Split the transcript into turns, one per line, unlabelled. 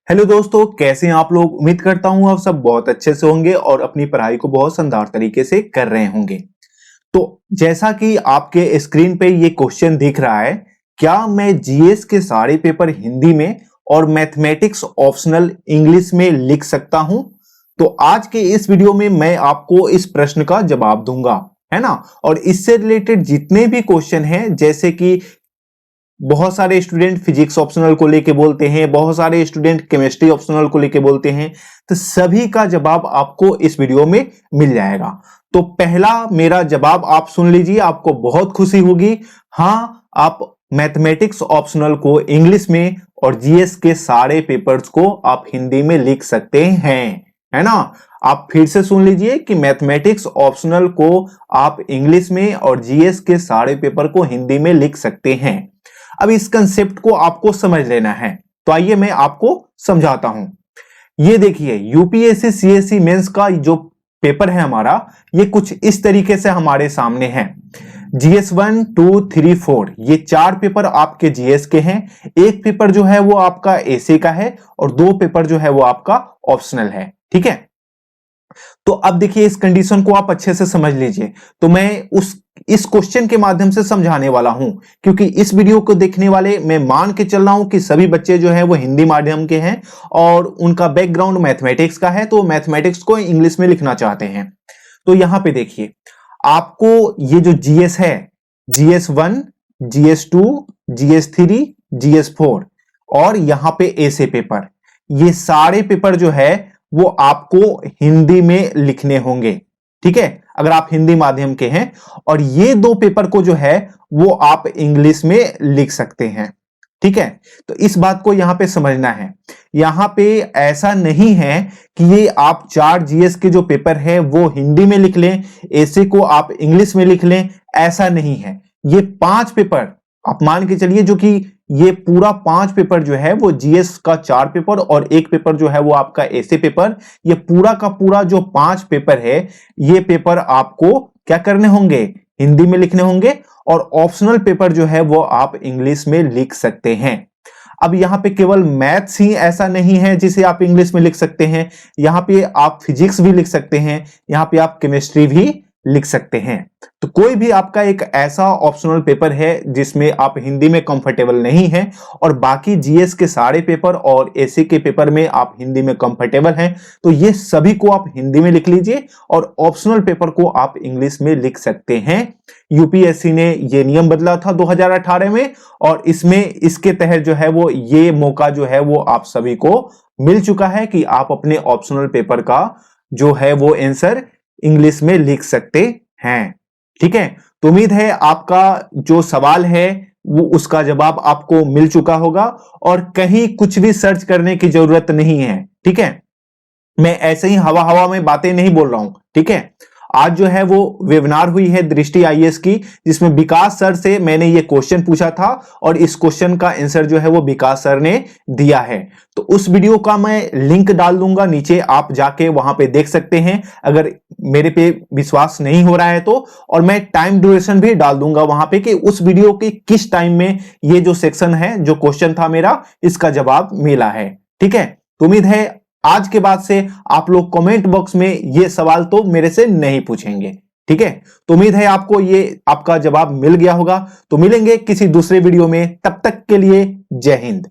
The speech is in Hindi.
हेलो दोस्तों, कैसे हैं आप लोग। उम्मीद करता हूं आप सब बहुत अच्छे से होंगे और अपनी पढ़ाई को बहुत शानदार तरीके से कर रहे होंगे। तो जैसा कि आपके स्क्रीन पे ये क्वेश्चन दिख रहा है, क्या मैं जीएस के सारे पेपर हिंदी में और मैथमेटिक्स ऑप्शनल इंग्लिश में लिख सकता हूं। तो आज के इस वीडियो में मैं आपको इस प्रश्न का जवाब दूंगा, है ना। और इससे रिलेटेड जितने भी क्वेश्चन हैं, जैसे कि बहुत सारे स्टूडेंट फिजिक्स ऑप्शनल को लेके बोलते हैं, बहुत सारे स्टूडेंट केमिस्ट्री ऑप्शनल को लेके बोलते हैं, तो सभी का जवाब आपको इस वीडियो में मिल जाएगा। तो पहला मेरा जवाब आप सुन लीजिए, आपको बहुत खुशी होगी। हाँ, आप मैथमेटिक्स ऑप्शनल को इंग्लिश में और जीएस के सारे पेपर्स को आप हिंदी में लिख सकते हैं, है ना। आप फिर से सुन लीजिए कि मैथमेटिक्स ऑप्शनल को आप इंग्लिश में और जीएस के सारे पेपर को हिंदी में लिख सकते हैं। अब इस कंसेप्ट को आपको समझ लेना है, तो आइए मैं आपको समझाता हूं। ये देखिए, यूपीएससी सीएससी मेंस का जो पेपर है हमारा, ये कुछ इस तरीके से हमारे सामने है। जीएस 1, 2, 3, 4 ये 4 पेपर आपके जीएस के हैं। एक पेपर जो है वो आपका एसे का है और 2 पेपर जो है वो आपका ऑप्शनल है, ठीक है। तो अब देखिए, इस कंडीशन को आप अच्छे से समझ लीजिए। तो मैं इस क्वेश्चन के माध्यम से समझाने वाला हूं, क्योंकि इस वीडियो को देखने वाले मैं मान के चल रहा हूं कि सभी बच्चे जो हैं वो हिंदी माध्यम के हैं और उनका बैकग्राउंड मैथमेटिक्स का है, तो मैथमेटिक्स को इंग्लिश में लिखना चाहते हैं। तो यहां पे देखिए, आपको ये जो जीएस है, जीएस 1, जीएस 2, जीएस 3, जीएस 4 और यहां पे एसे पेपर, ये सारे पेपर जो है वो आपको हिंदी में लिखने होंगे, ठीक है, अगर आप हिंदी माध्यम के हैं। और ये 2 पेपर को जो है वो आप इंग्लिश में लिख सकते हैं, ठीक है। तो इस बात को यहां पे समझना है। यहां पे ऐसा नहीं है कि ये आप 4 जीएस के जो पेपर है वो हिंदी में लिख लें, ऐसे को आप इंग्लिश में लिख लें, ऐसा नहीं है। ये 5 पेपर आप मान के चलिए, जो कि ये पूरा 5 पेपर जो है वो जीएस का 4 पेपर और एक पेपर जो है वो आपका ऐसे पेपर, ये पूरा का पूरा जो 5 पेपर है, ये पेपर आपको क्या करने होंगे, हिंदी में लिखने होंगे। और ऑप्शनल पेपर जो है वो आप इंग्लिश में लिख सकते हैं। अब यहां पे केवल मैथ्स ही ऐसा नहीं है जिसे आप इंग्लिश में लिख सकते हैं, यहां पे आप फिजिक्स भी लिख सकते हैं, यहां पे आप केमिस्ट्री भी लिख सकते हैं। तो कोई भी आपका एक ऐसा ऑप्शनल पेपर है जिसमें आप हिंदी में कंफर्टेबल नहीं हैं और बाकी जीएस के सारे पेपर और एसे के पेपर में आप हिंदी में कंफर्टेबल हैं, तो ये सभी को आप हिंदी में लिख लीजिए और ऑप्शनल पेपर को आप इंग्लिश में लिख सकते हैं। यूपीएससी ने ये नियम बदला था 2018 में और इसमें इसके तहत जो है वो ये मौका जो है वो आप सभी को मिल चुका है कि आप अपने ऑप्शनल पेपर का जो है वो आंसर इंग्लिश में लिख सकते हैं, ठीक है। तो उम्मीद है आपका जो सवाल है वो उसका जवाब आपको मिल चुका होगा और कहीं कुछ भी सर्च करने की जरूरत नहीं है, ठीक है। मैं ऐसे ही हवा हवा में बातें नहीं बोल रहा हूं, ठीक है। आज जो है वो वेबिनार हुई है दृष्टि आईएएस की, जिसमें विकास सर से मैंने ये क्वेश्चन पूछा था और इस क्वेश्चन का आंसर जो है वो विकास सर ने दिया है। तो उस वीडियो का मैं लिंक डाल दूंगा नीचे, आप जाके वहां पे देख सकते हैं अगर मेरे पे विश्वास नहीं हो रहा है तो। और मैं टाइम ड्यूरेशन भी डाल दूंगा वहां पे कि उस वीडियो की किस टाइम में ये जो सेक्शन है, जो क्वेश्चन था मेरा, इसका जवाब मिला है, ठीक है। तो उम्मीद है आज के बाद से आप लोग कमेंट बॉक्स में ये सवाल तो मेरे से नहीं पूछेंगे, ठीक है। तो उम्मीद है आपको ये आपका जवाब मिल गया होगा। तो मिलेंगे किसी दूसरे वीडियो में, तब तक के लिए जय हिंद।